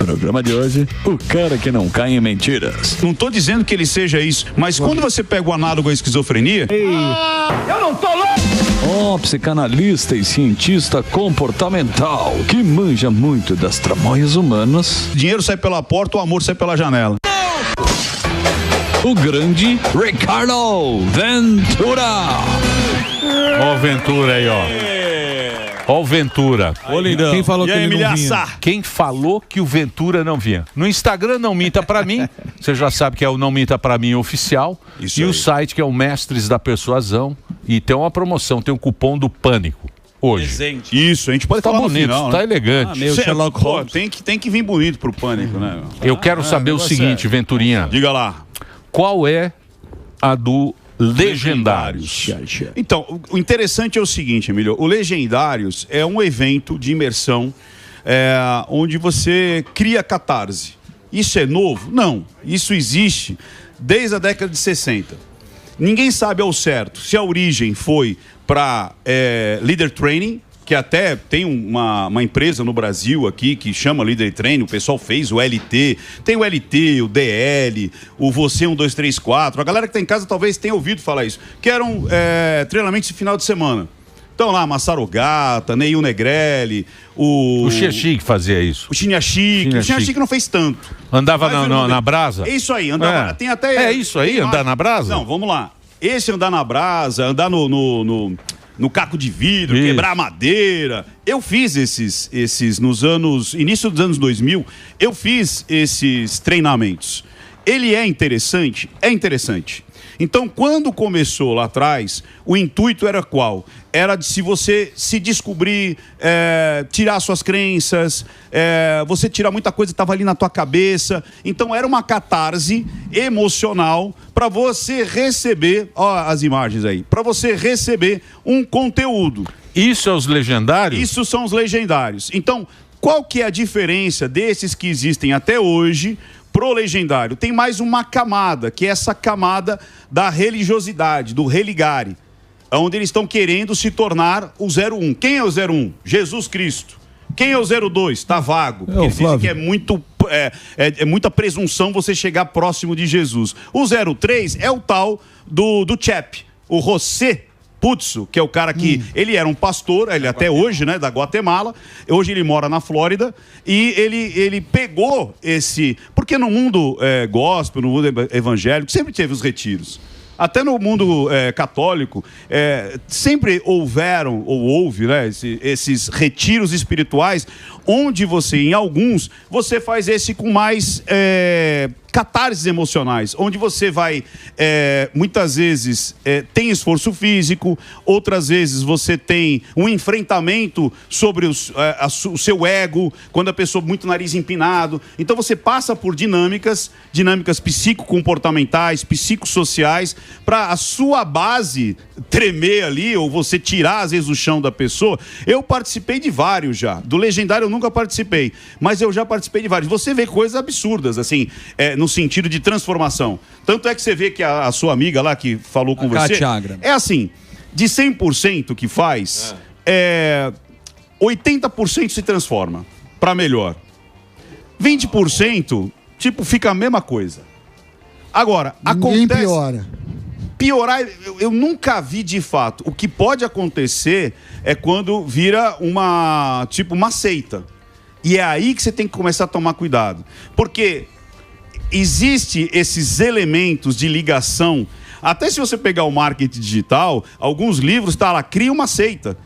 programa de hoje, o cara que não cai em mentiras. Não tô dizendo que ele seja isso, mas quando você pega o análogo à esquizofrenia... Eu não tô louco! Psicanalista e cientista comportamental que manja muito das tramóias humanas. Dinheiro sai pela porta, o amor sai pela janela. O grande Ricardo Ventura. Ó o Ventura aí, ó. Ó o Ventura. Ô, lindão. Quem falou que ele não vinha? Quem falou que o Ventura não vinha? No Instagram, Não Minta Pra Mim. Você já sabe que é o Não Minta Pra Mim oficial. Isso e aí. O site que é o Mestres da Persuasão. E tem uma promoção, tem um cupom do Pânico. Hoje. Presente. Isso, a gente pode tá falar bonito, no final, tá né? elegante. Tem que vir bonito pro Pânico, né? Eu quero saber o seguinte, Venturinha. Diga lá. Qual é a do Legendários? Então, o interessante é o seguinte, Emílio. O Legendários é um evento de imersão onde você cria catarse. Isso é novo? Não. Isso existe desde a década de 60. Ninguém sabe ao certo se a origem foi para Leader Training, que até tem uma empresa no Brasil aqui que chama Leader Training, o pessoal fez o LT, tem o LT, o DL, o Você 1, 2, 3, 4, a galera que está em casa talvez tenha ouvido falar isso, que eram treinamentos de final de semana. Então lá, Massaro Gata, Neil Negrelli, o Chiachique fazia isso. O Chiachique. O Chiachique não fez tanto. Andava na brasa? É isso aí, andava. Tem até. É isso aí, andar na brasa? Não, vamos lá. Esse andar na brasa, andar no caco de vidro, isso. Quebrar madeira. Eu fiz esses nos início dos anos 2000, eu fiz esses treinamentos. Ele é interessante? É interessante. Então, quando começou lá atrás, o intuito era qual? Era de se você se descobrir, tirar suas crenças, você tirar muita coisa que estava ali na tua cabeça. Então, era uma catarse emocional para você receber, ó as imagens aí, para você receber um conteúdo. Isso é os Legendários? Isso são os Legendários. Então, qual que é a diferença desses que existem até hoje pro Legendário? Tem mais uma camada, que é essa camada da religiosidade, do religare, onde eles estão querendo se tornar o 01. Quem é o 01? Jesus Cristo. Quem é o 02? Tá vago. Eles dizem que é muita presunção você chegar próximo de Jesus. O 03 é o tal do Chep, o José Putzo, que é o cara que, ele era um pastor, ele até hoje, né, da Guatemala, hoje ele mora na Flórida, e ele pegou porque no mundo gospel, no mundo evangélico, sempre teve os retiros. Até no mundo católico, sempre houve, né, esses retiros espirituais, onde em alguns, você faz esse com mais catarses emocionais, onde você vai, muitas vezes, tem esforço físico, outras vezes você tem um enfrentamento sobre o seu ego, quando a pessoa muito nariz empinado. Então você passa por dinâmicas psicocomportamentais, psicossociais, para a sua base tremer ali, ou você tirar às vezes o chão da pessoa. Eu participei de vários já. Do Legendário eu nunca participei, mas eu já participei de vários. Você vê coisas absurdas, assim, no sentido de transformação. Tanto é que você vê que a sua amiga lá que falou com você, é assim, de 100% que faz, 80% se transforma para melhor. 20%, tipo, fica a mesma coisa. Agora, acontece... Piorar, eu nunca vi de fato. O que pode acontecer é quando vira uma seita. E é aí que você tem que começar a tomar cuidado. Porque existe esses elementos de ligação. Até se você pegar o marketing digital, alguns livros tá lá, cria uma seita.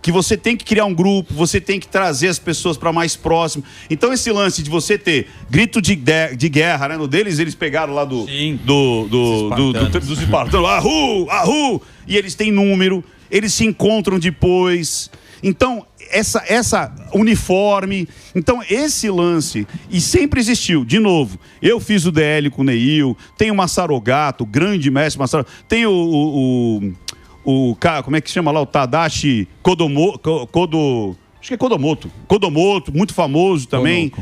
Que você tem que criar um grupo, você tem que trazer as pessoas para mais próximo. Então esse lance de você ter grito de guerra, né? No deles, eles pegaram lá dos espartanos, Ahu! E eles têm número, eles se encontram depois. Então, essa uniforme. Então, esse lance, e sempre existiu, de novo, eu fiz o DL com o Neil, tem o Massaro Gato, o grande mestre Massaro, tem o cara, como é que se chama lá? O Tadashi acho que é Kodomoto, muito famoso também.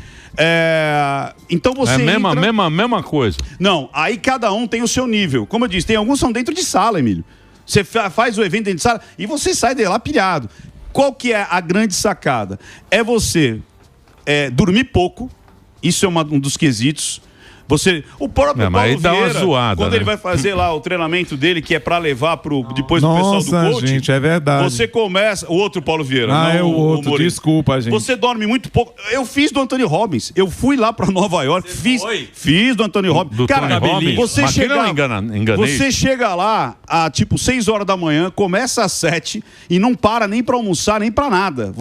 Então você mesma coisa. Não, aí cada um tem o seu nível. Como eu disse, tem alguns que são dentro de sala, Emílio. Você faz o evento dentro de sala e você sai de lá pilhado. Qual que é a grande sacada? É você dormir pouco, Isso é um dos quesitos. O próprio Paulo Vieira, quando ele vai fazer lá o treinamento dele, que é para levar depois pro pessoal do coaching, gente, é verdade. você começa... O outro Paulo Vieira. Ah, é o outro, desculpa, gente. Você dorme muito pouco. Eu fiz do Anthony Robbins. Eu fui lá para Nova York, fiz do Anthony Robbins. Do cara, Robbins? Você chega lá a tipo 6 horas da manhã, começa às 7 e não para nem para almoçar, nem para nada.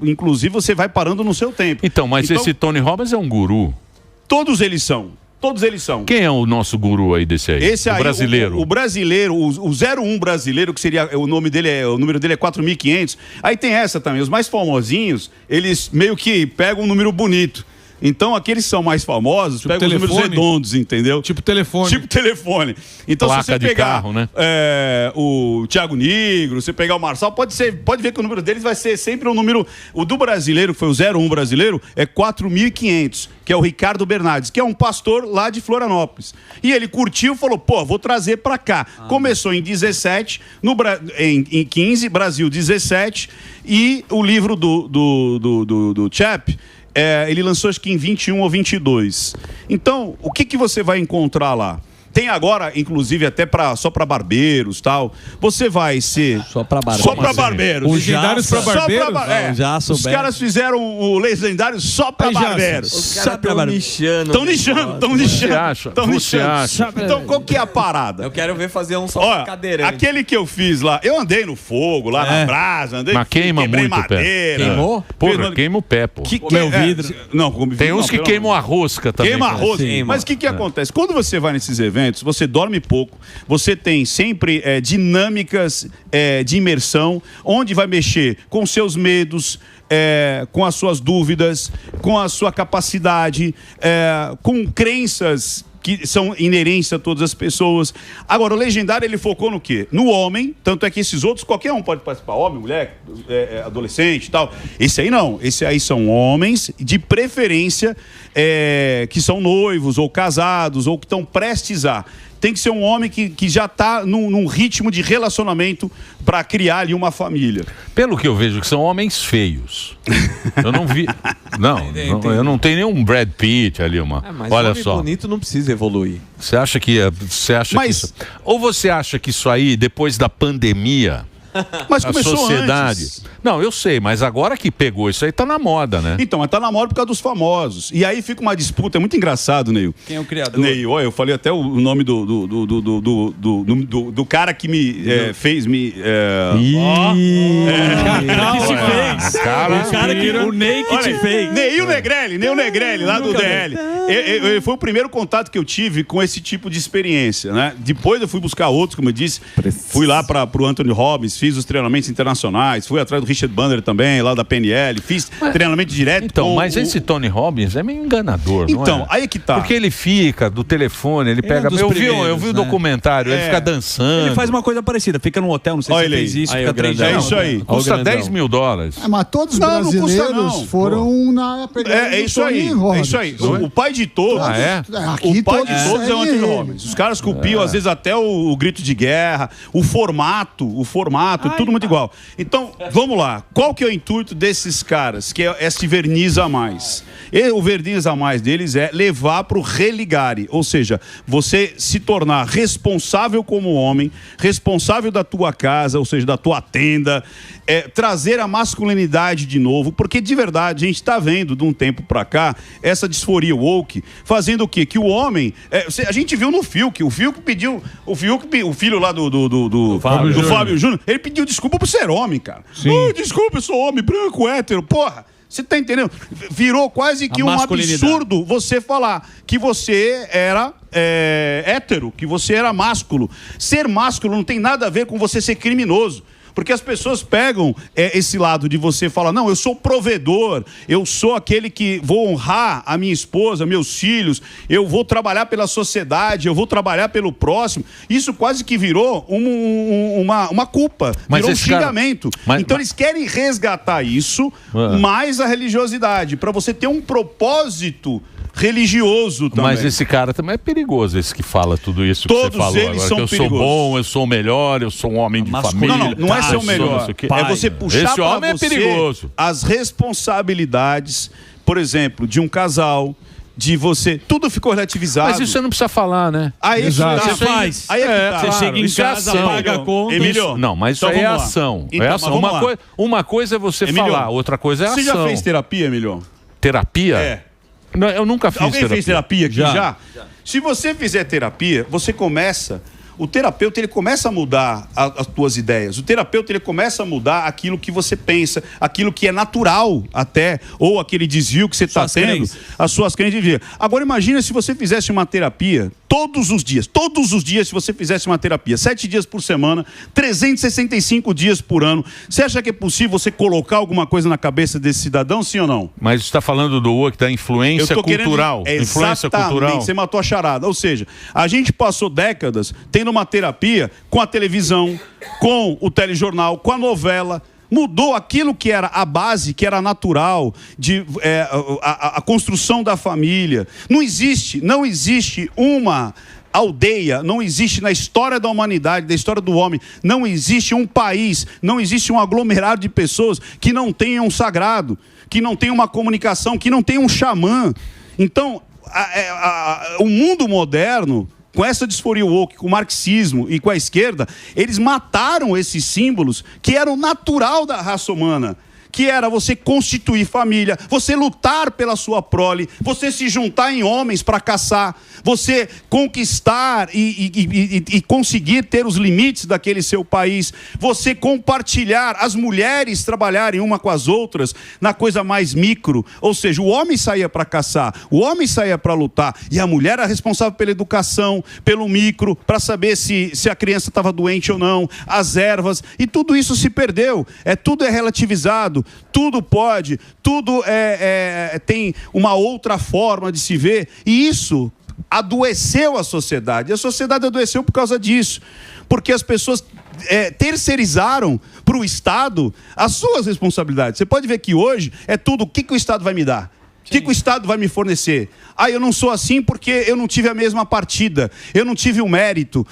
Inclusive, você vai parando no seu tempo. Então, mas esse Tony Robbins é um guru. Todos eles são. Todos eles são. Quem é o nosso guru aí desse aí? Esse aí, o brasileiro. O brasileiro, o 01 brasileiro, que seria o número dele é 4.500. Aí tem essa também. Os mais famosinhos, eles meio que pegam um número bonito. Então, aqueles que são mais famosos, pegam os números redondos, entendeu? Tipo telefone. Então, placa se você pegar carro, né? o Thiago Nigro, você pegar o Marçal, pode ver que o número deles vai ser sempre um número... O do brasileiro, que foi o 01 brasileiro, é 4.500, que é o Ricardo Bernardes, que é um pastor lá de Florianópolis. E ele curtiu e falou, vou trazer pra cá. Começou em 17, em 15, Brasil 17, e o livro do Chap... ele lançou acho que em 21 ou 22. Então, o que você vai encontrar lá? Tem agora, inclusive, até só para barbeiros e tal. Você vai ser... Só para barbeiros. Só para barbeiros. Legendários para barbeiros? Os caras fizeram o legendário só para barbeiros. Os caras estão nichando. Estão nichando. Então, qual que é a parada? Eu quero ver fazer um só cadeirante. Aquele que eu fiz lá, eu andei no fogo, lá na brasa, mas queima muito madeira. O pé. Queimou? Porra, queima o pé, pô. Meu vidro. Não, tem uns que queimam a rosca também. Queima a rosca. Mas o que acontece? Quando você vai nesses eventos, você dorme pouco, você tem sempre dinâmicas de imersão, onde vai mexer com seus medos, com as suas dúvidas, com a sua capacidade, com crenças que são inerentes a todas as pessoas. Agora, o legendário, ele focou no quê? No homem, tanto é que esses outros, qualquer um pode participar, homem, mulher, adolescente e tal. Esse aí não, esse aí são homens, de preferência, que são noivos, ou casados, ou que estão prestes a... Tem que ser um homem que já está num ritmo de relacionamento para criar ali uma família. Pelo que eu vejo, que são homens feios. Eu não vi... eu não tenho nenhum Brad Pitt ali, mas olha homem só. bonito não precisa evoluir. Você acha que isso... Ou você acha que isso aí, depois da pandemia... Mas a começou sociedade. Antes. Não, eu sei, mas agora que pegou isso aí tá na moda, né? Então, mas tá na moda por causa dos famosos. E aí fica uma disputa, é muito engraçado, Neil. Quem é o criador? Neil, olha, eu falei até o nome do cara que me fez me. O Ney que te fez. Neil Negrelli, lá do DL. Foi o primeiro contato que eu tive com esse tipo de experiência, né? Depois eu fui buscar outros, como eu disse. Fui lá pro Anthony Robbins, fiz os treinamentos internacionais, fui atrás do Richard Bandler também, lá da PNL, fiz treinamento direto. Então, mas esse Tony Robbins é meio enganador, não é? Então, aí que tá. Porque ele fica do telefone, ele pega... Eu vi o documentário, ele fica dançando. Ele faz uma coisa parecida, fica num hotel, não sei se ele fez isso, fica 3 dias. É isso aí. Custa $10 mil. Mas todos os brasileiros foram na pegada do Tony Robbins. É isso aí. O pai de todos. O pai de todos é o Anthony Robbins. Os caras copiam, às vezes, até o grito de guerra, o formato, tudo muito igual. Então, vamos lá. Qual que é o intuito desses caras? Que é esse verniz a mais. O verniz a mais deles é levar para o religare, ou seja, você se tornar responsável como homem, responsável da tua casa, ou seja, da tua tenda, trazer a masculinidade de novo, porque de verdade a gente está vendo de um tempo para cá essa disforia woke fazendo o quê? Que o homem, a gente viu no Fiuk, o Fiuk pediu, o filho lá do Fábio Júnior, ele pediu desculpa por ser homem, cara. Desculpa, eu sou homem, branco, hétero, porra. Você tá entendendo? Virou quase que um absurdo você falar que você era hétero, que você era másculo. Ser másculo não tem nada a ver com você ser criminoso. Porque as pessoas pegam esse lado de você falar, não, eu sou provedor, eu sou aquele que vou honrar a minha esposa, meus filhos, eu vou trabalhar pela sociedade, eu vou trabalhar pelo próximo. Isso quase que virou uma culpa, virou um xingamento. Então eles querem resgatar isso, mais a religiosidade, para você ter um propósito religioso também. Mas esse cara também é perigoso, esse que fala tudo isso que Todos você falou eles agora, são que eu perigosos. Sou bom, eu sou o melhor, eu sou um homem de família. Não é ser o melhor. É você puxar para você perigoso. as responsabilidades, por exemplo, de um casal, de você... Tudo ficou relativizado. Mas isso você não precisa falar, né? Aí Exato. você faz. Aí Você chega em casa, paga a conta. Emílio, Não, mas isso então aí é vamos lá. ação. Então, é mas ação. vamos lá. Uma coisa é você Emílio, falar, outra coisa é ação. Você já fez terapia, Emílio? Terapia? É. Não, eu nunca fiz Alguém terapia. fez terapia aqui já? Se você fizer terapia, você começa... O terapeuta, ele começa a mudar as tuas ideias. O terapeuta, ele começa a mudar aquilo que você pensa, aquilo que é natural até, ou aquele desvio que você está tendo, as suas crenças de vida. Agora, imagina se você fizesse uma terapia todos os dias, se você fizesse uma terapia, 7 dias por semana, 365 dias por ano. Você acha que é possível você colocar alguma coisa na cabeça desse cidadão, sim ou não? Mas você está falando do outro, da influência cultural. Influência cultural. Você matou a charada. Ou seja, a gente passou décadas tendo uma terapia com a televisão, com o telejornal, com a novela. Mudou aquilo que era a base, que era natural, a construção da família. Não existe uma aldeia, não existe na história da humanidade, da história do homem, não existe um país, não existe um aglomerado de pessoas que não tenham um sagrado, que não tenham uma comunicação, que não tenham um xamã. Então, o mundo moderno, com essa disforia woke, com o marxismo e com a esquerda, eles mataram esses símbolos que eram natural da raça humana. Que era você constituir família, você lutar pela sua prole, você se juntar em homens para caçar, você conquistar e conseguir ter os limites daquele seu país, você compartilhar, as mulheres trabalharem uma com as outras na coisa mais micro, ou seja, o homem saía para caçar, o homem saía para lutar, e a mulher era responsável pela educação, pelo micro, para saber se a criança estava doente ou não, as ervas, e tudo isso se perdeu, tudo é relativizado. Tudo pode, tudo tem uma outra forma de se ver, e isso adoeceu a sociedade. A sociedade adoeceu por causa disso, porque as pessoas terceirizaram para o Estado as suas responsabilidades. Você pode ver que hoje é tudo: o que o Estado vai me dar? O que o Estado vai me fornecer? Eu não sou assim porque eu não tive a mesma partida, eu não tive o mérito.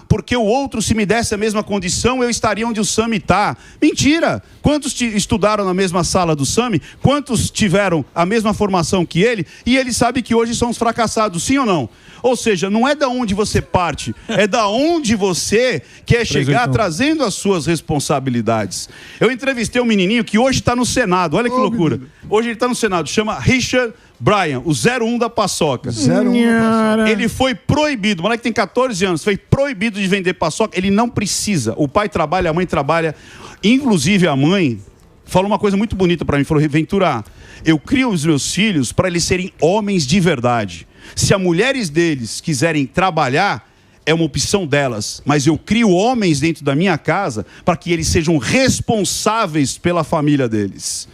Porque o outro, se me desse a mesma condição, eu estaria onde o Sami está. Mentira! Quantos estudaram na mesma sala do Sami? Quantos tiveram a mesma formação que ele? E ele sabe que hoje são os fracassados, sim ou não? Ou seja, não é da onde você parte, é da onde você quer chegar, trazendo as suas responsabilidades. Eu entrevistei um menininho que hoje está no Senado, olha que loucura. Hoje ele está no Senado, chama Richard Bryan, o 01 da paçoca. 01. Ele foi proibido, o moleque tem 14 anos, foi proibido de vender paçoca, ele não precisa. O pai trabalha, a mãe trabalha, inclusive a mãe falou uma coisa muito bonita para mim, falou: Ventura, eu crio os meus filhos para eles serem homens de verdade. Se as mulheres deles quiserem trabalhar, é uma opção delas, mas eu crio homens dentro da minha casa para que eles sejam responsáveis pela família deles.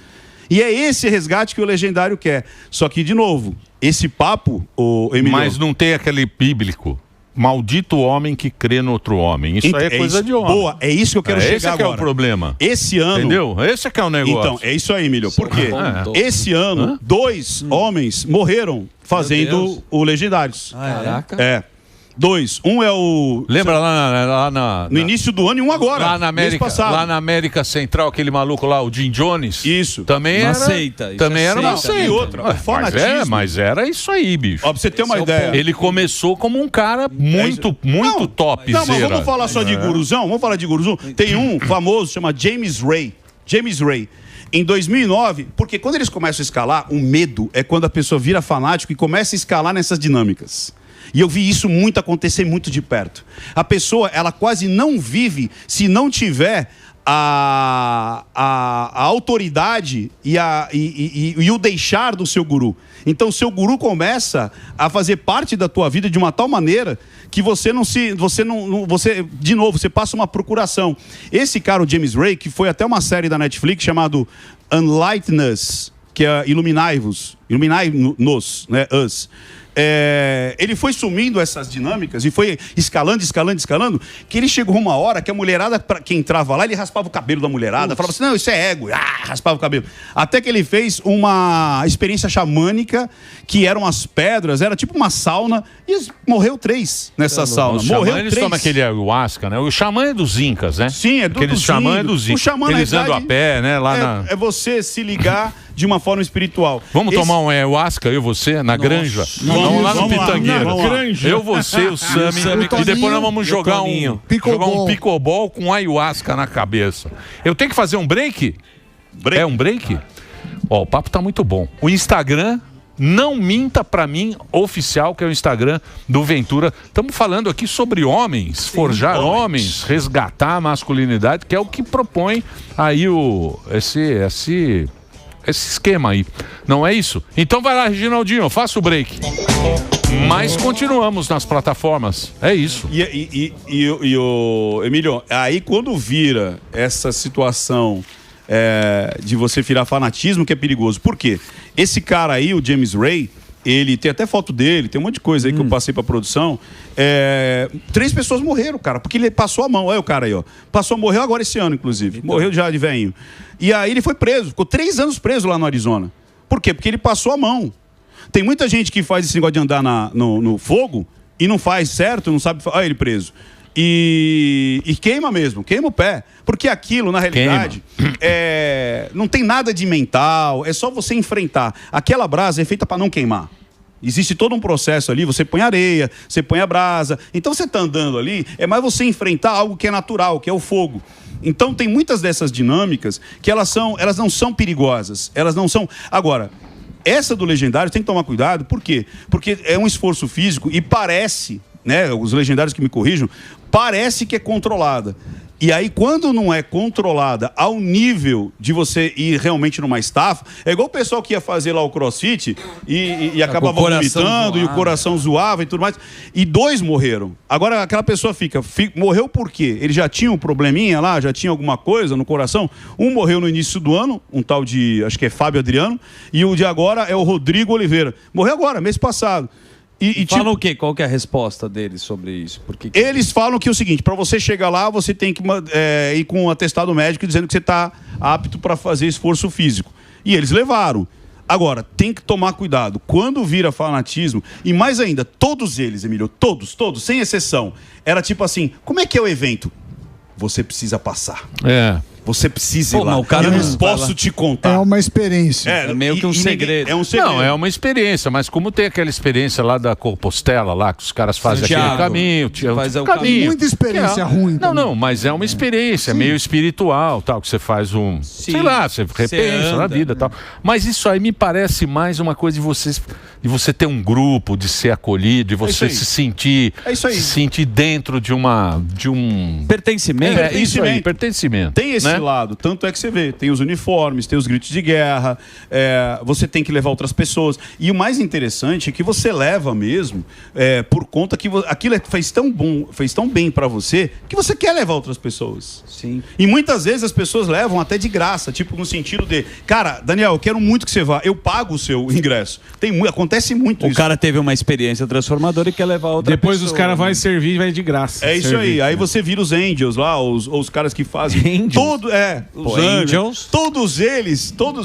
E é esse resgate que o Legendário quer. Só que, de novo, esse papo, Emílio... Mas não tem aquele bíblico: maldito homem que crê no outro homem. Isso aí é coisa de homem. Boa, é isso que eu quero chegar esse agora. Esse é o problema. Esse ano... Entendeu? Esse é que é o negócio. Então, é isso aí, Emílio. Por quê? Esse ano, 2 homens morreram fazendo o Legendários. Caraca. 2. Um é o... Lembra lá no início do ano e um agora. Lá na América, lá na América Central, aquele maluco lá, o Jim Jones. Isso. Também uma era seita. Também era uma seita. seita. E outra, fanatismo. Mas era isso aí, bicho. Ó, pra você ter uma ideia. Ele começou como um cara muito top. Não, mas vamos falar só de guruzão? Vamos falar de guruzão? Tem um famoso, chama James Ray. James Ray. Em 2009, porque quando eles começam a escalar, o medo é quando a pessoa vira fanático e começa a escalar nessas dinâmicas. E eu vi isso muito acontecer muito de perto. A pessoa, ela quase não vive se não tiver a autoridade e o deixar do seu guru. Então, o seu guru começa a fazer parte da tua vida de uma tal maneira que você de novo, você passa uma procuração. Esse cara, o James Ray, que foi até uma série da Netflix chamado Unlighten Us, que é Iluminai-vos, Iluminai-nos, né, Us. ele foi sumindo essas dinâmicas e foi escalando, que ele chegou uma hora que a mulherada, que entrava lá, ele raspava o cabelo da mulherada, falava assim, não, isso é ego, raspava o cabelo. Até que ele fez uma experiência xamânica, que eram as pedras, era tipo uma sauna, e morreu 3 nessa sauna. Morreu 3. Eles tomam aquele ayahuasca, né? O xamã é dos incas, né? Sim, é aquele xamã é dos incas. O xamã, eles andam a pé, né? Lá é você se ligar de uma forma espiritual. Vamos tomar um ayahuasca, eu e você, na granja? Vamos lá no Pitangueira. Eu, você, o Sami, e depois nós vamos jogar um pickleball com ayahuasca na cabeça. Eu tenho que fazer um break? É um break? Ó, o papo tá muito bom. O Instagram, Não Minta Pra Mim, oficial, que é o Instagram do Ventura. Estamos falando aqui sobre homens, forjar homens, resgatar a masculinidade, que é o que propõe aí esse esquema aí. Não é isso? Então vai lá, Reginaldinho, faça o break. Mas continuamos nas plataformas. É isso. E o Emílio, aí quando vira essa situação de você virar fanatismo, que é perigoso. Por quê? Esse cara aí, o James Ray, ele tem até foto dele, tem um monte de coisa aí que eu passei pra produção. 3 pessoas morreram, cara, porque ele passou a mão. Olha o cara aí, ó. Morreu agora esse ano, inclusive. Morreu já de velhinho. E aí ele foi preso, ficou 3 anos preso lá no Arizona. Por quê? Porque ele passou a mão. Tem muita gente que faz esse negócio de andar no fogo e não faz certo, não sabe. Olha ele preso. E queima mesmo, queima o pé. Porque aquilo, na realidade, não tem nada de mental, é só você enfrentar. Aquela brasa é feita para não queimar. Existe todo um processo ali, você põe areia, você põe a brasa. Então você está andando ali, é mais você enfrentar algo que é natural, que é o fogo. Então tem muitas dessas dinâmicas que elas não são perigosas. Elas não são... Agora, essa do Legendário tem que tomar cuidado, por quê? Porque é um esforço físico e parece, né, os legendários que me corrijam, parece que é controlada. E aí, quando não é controlada ao nível de você ir realmente numa estafa, é igual o pessoal que ia fazer lá o crossfit e acabava vomitando e o coração zoava e tudo mais. E 2 morreram. Agora, aquela pessoa morreu por quê? Ele já tinha um probleminha lá, já tinha alguma coisa no coração. Um morreu no início do ano, um tal de, acho que é Fábio Adriano, e o de agora é o Rodrigo Oliveira. Morreu agora, mês passado. Falam o quê? Qual que é a resposta deles sobre isso? Eles falam que é o seguinte, para você chegar lá, você tem que ir com um atestado médico dizendo que você está apto para fazer esforço físico. E eles levaram. Agora, tem que tomar cuidado. Quando vira fanatismo, e mais ainda, todos eles, Emílio, todos, sem exceção, era tipo assim, como é que é o evento? Você precisa passar. Você precisa ir lá. Eu não posso te contar. É uma experiência. É meio que um segredo. É um segredo. Não, é uma experiência, mas como tem aquela experiência lá da Compostela, lá, que os caras fazem aquele caminho. Caminho. Muita experiência ruim. Não, mas é uma experiência meio espiritual, tal, que você faz sei lá, você repensa na vida e tal. Mas isso aí me parece mais uma coisa de você ter um grupo, de ser acolhido, de você se sentir dentro de um pertencimento. Isso aí, pertencimento. Tem esse lado, tanto é que você vê, tem os uniformes, tem os gritos de guerra, você tem que levar outras pessoas. E o mais interessante é que você leva mesmo por conta que aquilo fez tão bem pra você, que você quer levar outras pessoas. Sim. E muitas vezes as pessoas levam até de graça, tipo no sentido de, cara, Daniel, eu quero muito que você vá, eu pago o seu ingresso. Acontece muito isso. O cara teve uma experiência transformadora e quer levar outra Depois pessoa. Os caras vão servir e vai de graça. É isso aí. Aí você vira os angels lá, os caras que fazem... Os angels. Todos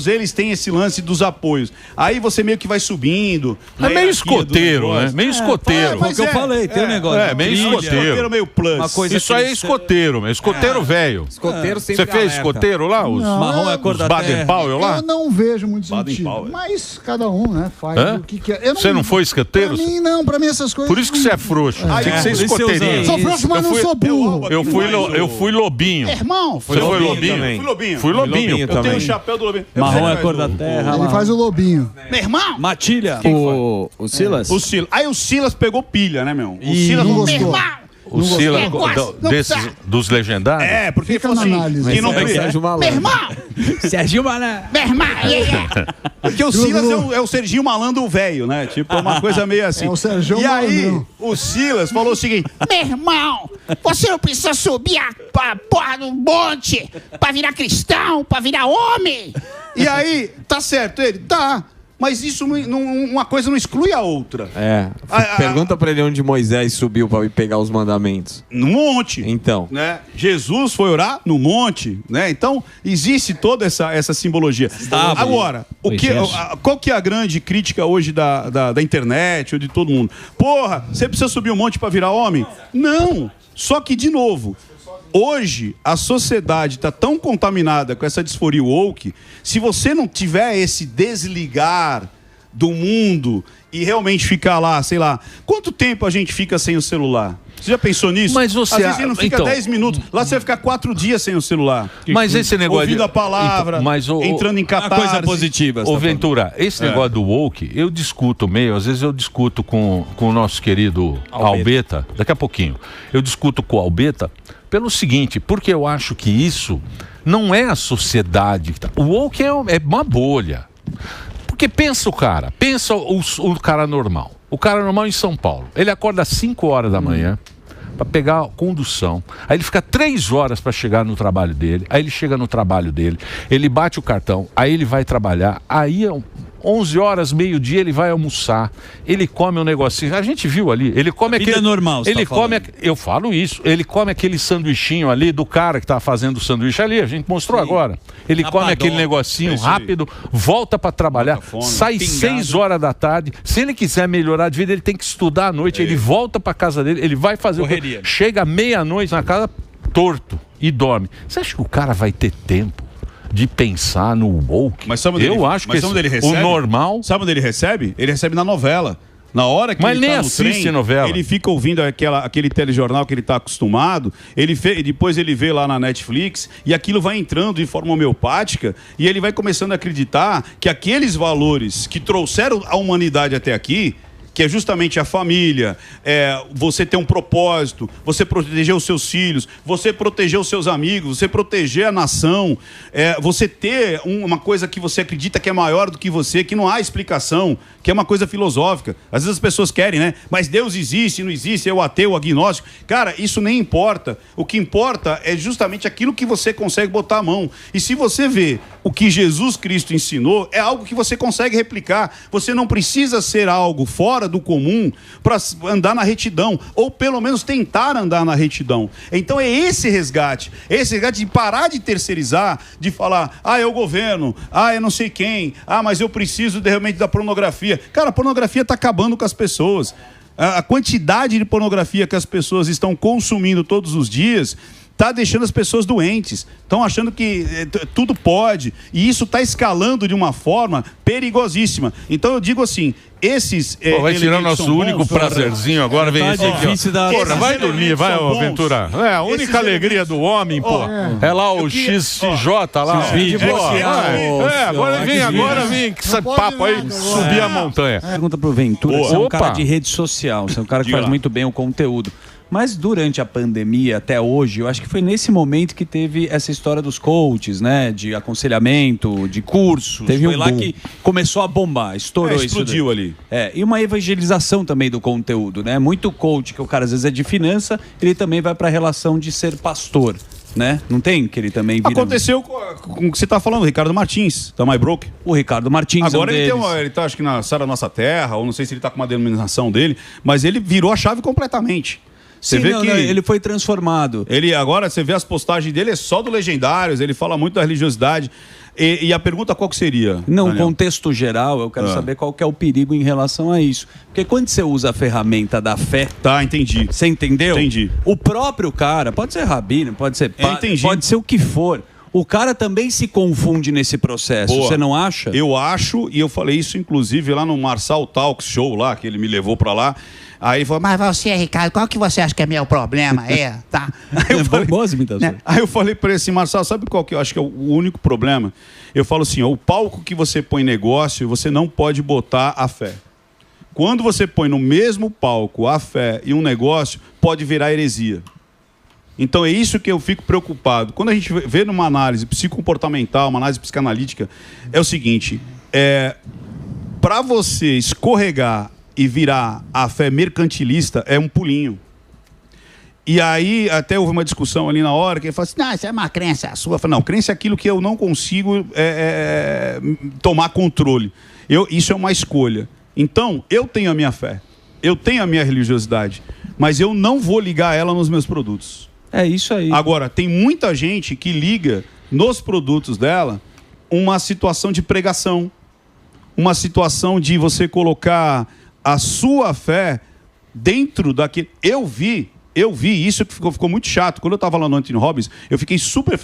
eles têm esse lance dos apoios. Aí você meio que vai subindo. É meio escoteiro, né? Meio escoteiro. Foi o que eu falei, tem um negócio. Meio escoteiro. Meio plus. Uma coisa isso aí é escoteiro, escoteiro velho. Escoteiro sempre Você fez escoteiro lá? Os marrom é a cor da terra. Baden-Powell lá? Eu não vejo muito sentido. Mas cada um, né, faz o que quer. Você não foi escoteiro? Pra mim essas coisas... Por isso que você é frouxo. Tem que ser escoteirinho. Sou frouxo, mas não sou burro. Eu fui lobinho. Irmão, você foi lobinho? Fui lobinho. Eu tenho o chapéu do lobinho. Marrom é a cor da terra. Ele faz o lobinho. Meu irmão! Matilha. O Silas? O Silas. Aí o Silas pegou pilha, né, meu? O Silas não gostou. O Silas dos legendários? Porque fica assim, na análise. que não Sérgio Malandro. Meu irmão! Sérgio Malandro. Meu irmão! Porque o Silas é o Serginho Malandro velho, né? Tipo, uma coisa meio assim. É o Serginho E aí, Malandro. o Silas falou o seguinte: meu irmão, você não precisa subir a porra do monte pra virar cristão, pra virar homem. E aí, tá certo ele? Tá. Mas isso uma coisa não exclui a outra. Pergunta para ele onde Moisés subiu para ir pegar os mandamentos. No monte. Então. Né? Jesus foi orar no monte. Né? Então, existe toda essa simbologia. Agora, qual que é a grande crítica hoje da internet ou de todo mundo? Porra, você precisa subir um monte para virar homem? Não. Só que, de novo, hoje a sociedade está tão contaminada com essa disforia woke, se você não tiver esse desligar do mundo e realmente ficar lá, sei lá, quanto tempo a gente fica sem o celular? Você já pensou nisso? Mas você... Às vezes você não fica 10 minutos. Lá você vai ficar 4 dias sem o celular. Mas esse negócio... Ouvindo a palavra, entrando em catarse. Uma coisa positiva. Ô, Ventura, esse negócio do woke, eu discuto meio, às vezes eu discuto com o nosso querido Albeta, daqui a pouquinho. Eu discuto com o Albeta pelo seguinte, porque eu acho que isso não é a sociedade. O woke é uma bolha. Porque pensa o cara normal. O cara normal em São Paulo. Ele acorda às 5 horas da manhã para pegar a condução. Aí ele fica 3 horas para chegar no trabalho dele. Aí ele chega no trabalho dele. Ele bate o cartão. Aí ele vai trabalhar. Aí 11 horas, meio-dia, ele vai almoçar. Ele come um negocinho. A gente viu ali. Ele come aquele... Vida normal, ele come... Eu falo isso. Ele come aquele sanduichinho ali do cara que tá fazendo o sanduíche ali. A gente mostrou agora. Ele come aquele negocinho rápido, volta para trabalhar, sai 6 horas da tarde. Se ele quiser melhorar de vida, ele tem que estudar à noite. Ele volta para casa dele, ele vai fazer correria. Chega meia-noite na casa torto e dorme. Você acha que o cara vai ter tempo de pensar no woke? Mas sabe acho que o normal... Sabe onde ele recebe? Ele recebe na novela. Na hora que ele nem tá no assiste trem, novela. Ele fica ouvindo aquele telejornal que ele está acostumado, depois ele vê lá na Netflix, e aquilo vai entrando de forma homeopática, e ele vai começando a acreditar que aqueles valores que trouxeram a humanidade até aqui, que é justamente a família, você ter um propósito, você proteger os seus filhos, você proteger os seus amigos, você proteger a nação, você ter uma coisa que você acredita que é maior do que você, que não há explicação, que é uma coisa filosófica. Às vezes as pessoas querem, né? Mas Deus existe, não existe, é o ateu, o agnóstico. Cara, isso nem importa. O que importa é justamente aquilo que você consegue botar a mão. E se você vê o que Jesus Cristo ensinou, é algo que você consegue replicar. Você não precisa ser algo fora do comum para andar na retidão, ou pelo menos tentar andar na retidão. Então é esse resgate de parar de terceirizar, de falar, é o governo, é não sei quem, mas eu preciso realmente da pornografia. Cara, a pornografia está acabando com as pessoas. A quantidade de pornografia que as pessoas estão consumindo todos os dias está deixando as pessoas doentes, estão achando que tudo pode, e isso está escalando de uma forma perigosíssima. Então eu digo assim, esses... vai tirar nosso único prazerzinho agora, vem esse aqui. Porra, vai dormir, vai, Ventura. A única alegria do homem, pô, é lá o XCJ lá. Agora vem com esse papo aí, subir a montanha. Pergunta pro Ventura, você é um cara de rede social, você é um cara que faz muito bem o conteúdo. Mas durante a pandemia, até hoje, eu acho que foi nesse momento que teve essa história dos coaches, né? De aconselhamento, de cursos. Foi lá que começou a bombar, estourou isso. Explodiu ali. E uma evangelização também do conteúdo, né? Muito coach, que o cara às vezes é de finança, ele também vai para a relação de ser pastor, né? Não tem que ele também vira... Aconteceu com o que você está falando, o Ricardo Martins, da My Broke. O Ricardo Martins agora ele tá, acho que na Sara Nossa Terra, ou não sei se ele está com uma denominação dele, mas ele virou a chave completamente. Você vê que ele foi transformado. Ele agora, você vê as postagens dele, é só do Legendários, ele fala muito da religiosidade. E a pergunta qual que seria? No contexto geral, eu quero saber qual que é o perigo em relação a isso. Porque quando você usa a ferramenta da fé... Tá, entendi. Você entendeu? Entendi. O próprio cara, pode ser rabino, pode ser padre, pode ser o que for. O cara também se confunde nesse processo, você não acha? Eu acho, e eu falei isso inclusive lá no Marçal Talks Show lá, que ele me levou pra lá. Aí ele falou, mas você, Ricardo, qual que você acha que é meu problema? Tá. Aí eu falei pra ele assim, Marçal, sabe qual que eu acho que é o único problema? Eu falo assim, o palco que você põe negócio, você não pode botar a fé. Quando você põe no mesmo palco a fé e um negócio, pode virar heresia. Então é isso que eu fico preocupado. Quando a gente vê numa análise psicomportamental, uma análise psicanalítica, é o seguinte, para você escorregar e virar a fé mercantilista é um pulinho. E aí até houve uma discussão ali na hora, que ele falou assim, não, isso é uma crença sua. Eu falei, não, crença é aquilo que eu não consigo tomar controle. Isso é uma escolha. Então, eu tenho a minha fé, eu tenho a minha religiosidade, mas eu não vou ligar ela nos meus produtos. É isso aí. Agora, tem muita gente que liga nos produtos dela uma situação de pregação, uma situação de você colocar a sua fé dentro daquele... Eu vi isso que ficou muito chato. Quando eu estava lá no Anthony Robbins, eu fiquei super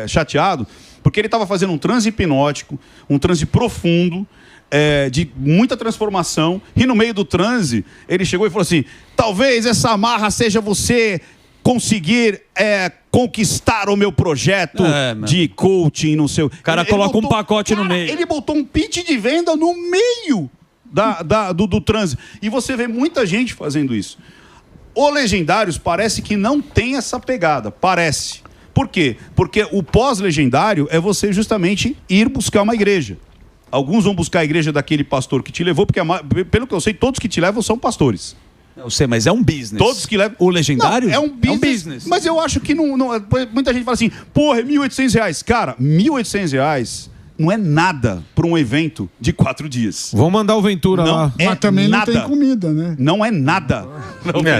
chateado, porque ele estava fazendo um transe hipnótico, um transe profundo, de muita transformação, e no meio do transe, ele chegou e falou assim, talvez essa amarra seja você conseguir conquistar o meu projeto de coaching, não sei o... O cara coloca um pacote no meio. Ele botou um pitch de venda no meio do transe. E você vê muita gente fazendo isso. O Legendários parece que não tem essa pegada. Parece. Por quê? Porque o pós-legendário é você justamente ir buscar uma igreja. Alguns vão buscar a igreja daquele pastor que te levou, porque pelo que eu sei, todos que te levam são pastores. Eu sei, mas é um business. Todos que levam... O Legendário? Não, é um business. Mas eu acho que não... Muita gente fala assim, porra, é R$1.800. Cara, R$1.800 não é nada para um evento de 4 dias. Vamos mandar o Ventura lá. Mas também não tem comida, né? Não é nada.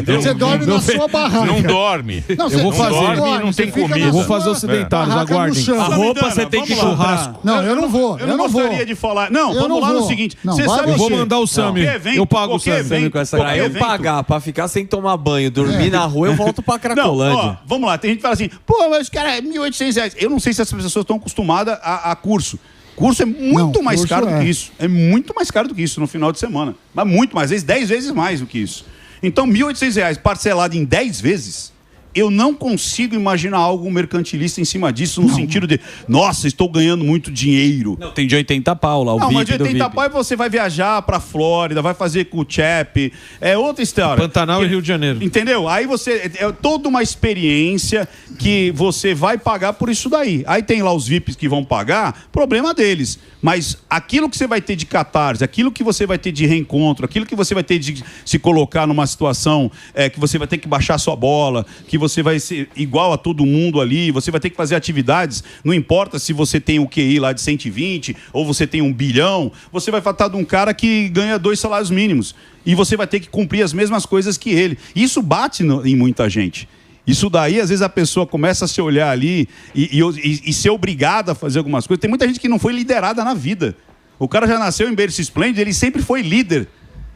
Você dorme na sua barraca. Não dorme. Não, eu vou fazer. Não tem comida. Eu vou fazer ocidentários, aguardem. A roupa você tem que churrasco. Não, eu não vou. Eu não gostaria de falar. Não, vamos lá no seguinte. Você sabe, eu vou mandar o Sami. Eu pago o Sami. Pra eu pagar, pra ficar sem tomar banho, dormir na rua, eu volto pra Cracolândia. Vamos lá, tem gente que fala assim, pô, mas cara, é R$1.800. Eu não sei se essas pessoas estão acostumadas a curso. Curso é muito mais caro do que isso. É muito mais caro do que isso no final de semana. Mas muito mais, às vezes 10 vezes mais do que isso. Então, R$1.800 parcelado em 10 vezes, eu não consigo imaginar algo mercantilista em cima disso, no sentido de, nossa, estou ganhando muito dinheiro. Não, tem de 80 pau lá, o não, VIP mas de 80 pau você vai viajar pra Flórida, vai fazer com o Chap, é outra história. Pantanal e Rio de Janeiro. Entendeu? Aí você, é toda uma experiência que você vai pagar por isso daí. Aí tem lá os VIPs que vão pagar, problema deles. Mas aquilo que você vai ter de catarse, aquilo que você vai ter de reencontro, aquilo que você vai ter de se colocar numa situação que você vai ter que baixar sua bola, que você vai ser igual a todo mundo ali, você vai ter que fazer atividades, não importa se você tem o QI lá de 120 ou você tem 1 bilhão, você vai tratar de um cara que ganha 2 salários mínimos e você vai ter que cumprir as mesmas coisas que ele. Isso bate em muita gente. Isso daí, às vezes a pessoa começa a se olhar ali e ser obrigada a fazer algumas coisas. Tem muita gente que não foi liderada na vida. O cara já nasceu em berço esplêndido, ele sempre foi líder.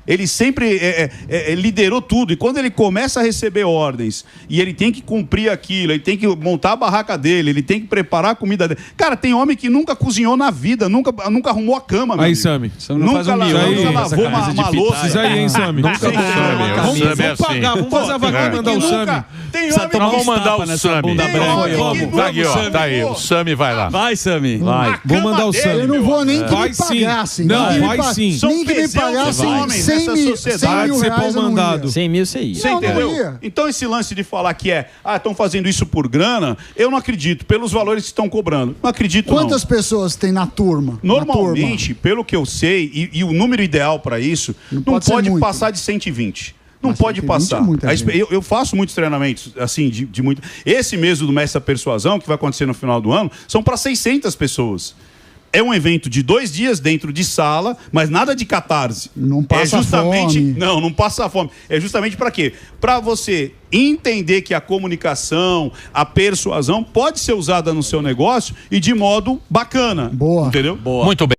Ele sempre liderou tudo. E quando ele começa a receber ordens e ele tem que cumprir aquilo, ele tem que montar a barraca dele, ele tem que preparar a comida dele. Cara, tem homem que nunca cozinhou na vida, nunca arrumou a cama. Aí, Sami. Nunca lavou uma louça. Isso aí, hein, Sami? Vamos pagar, vamos fazer a vaga e mandar o Sami. Vamos mandar o Sami. Tá aqui, ó. Tá aí. O Sami vai lá. Vai, Sami. Vai. Vou mandar o Sami. Eu não vou nem que me pagassem. Não, vai sim. Nem que me pagassem 100 mil reais eu não ia. 100 mil você ia. Você entendeu? Então esse lance de falar que estão fazendo isso por grana, eu não acredito, pelos valores que estão cobrando. Não acredito. Quantas pessoas tem na turma? Normalmente, pelo que eu sei, e o número ideal para isso, não pode passar de 120. Não pode passar. Eu faço muitos treinamentos, assim, de muito. Esse mesmo do Mestre da Persuasão, que vai acontecer no final do ano, são para 600 pessoas. É um evento de 2 dias dentro de sala, mas nada de catarse. Não passa fome. Não passa fome. É justamente para quê? Para você entender que a comunicação, a persuasão pode ser usada no seu negócio e de modo bacana. Boa. Entendeu? Boa. Muito bem.